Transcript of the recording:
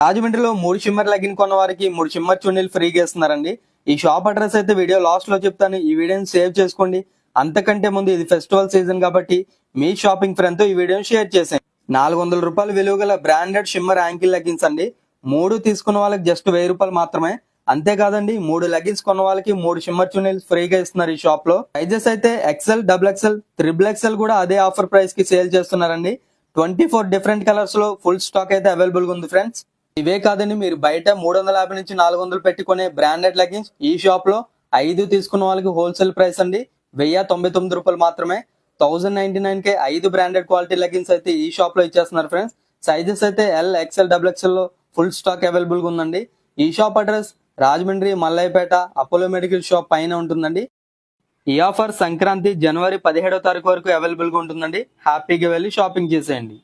రాజమండ్రిలో 3 shimmer legging కొన్న వారికి 3 షిమ్మర్ చున్నీలు ఫ్రీగా ఇస్తున్నారండి. ఈ షాప్ అడ్రస్ అయితే వీడియో లాస్ట్ లో చెప్తాను. ఈ వీడియోని సేవ్ చేసుకోండి. అంతకంటే ముందు ఇది ఫెస్టివల్ సీజన్ కాబట్టి మీ షాపింగ్ ఫ్రెండ్ తో ఈ వీడియోని షేర్ చేసేయండి. 400 రూపాయలు విలువ గల బ్రాండెడ్ షిమ్మర్ యాంకిల్ లెగ్గిన్స్ అండి. 3 తీసుకున్న వాళ్ళకి జస్ట్ 1000 రూపాయలు మాత్రమే. అంతేకాదండి 3 లెగ్గిన్స్ కొన్న వాళ్ళకి 3 షిమ్మర్ చున్నీలు ఫ్రీగా ఇస్తున్నారు ఈ షాప్ లో. ప్రైజెస్ అయితే XL, double XL, triple XL కూడా అదే ఆఫర్ ప్రైస్ కి సేల్ చేస్తున్నారండి. 24 డిఫరెంట్ కలర్స్ లో ఫుల్ స్టాక్ అయితే అవైలబుల్ గా ఉంది ఫ్రెండ్స్. ఇవే కాదండి, మీరు బయట 350 నుంచి 400 పెట్టుకునే బ్రాండెడ్ లెగ్గిన్స్ ఈ షాప్ లో 5 తీసుకున్న వాళ్ళకి హోల్సేల్ ప్రైస్ అండి 1099 రూపాయలు మాత్రమే. 1099 కే 5 బ్రాండెడ్ క్వాలిటీ లెగ్గిన్స్ అయితే ఈ షాప్ లో ఇచ్చేస్తున్నారు ఫ్రెండ్స్. సైజెస్ అయితే ఎల్, ఎక్స్ఎల్, డబుల్ ఎక్స్ఎల్ లో ఫుల్ స్టాక్ అవైలబుల్ గా ఉందండి. ఈ shop address Rajahmundry Mallayyapeta Apollo medical shop పైన ఉంటుందండి. ఈ ఆఫర్ సంక్రాంతి జనవరి 17వ తారీఖు వరకు అవైలబుల్ గా ఉంటుందండి. హ్యాపీగా వెళ్ళి షాపింగ్ చేసేయండి.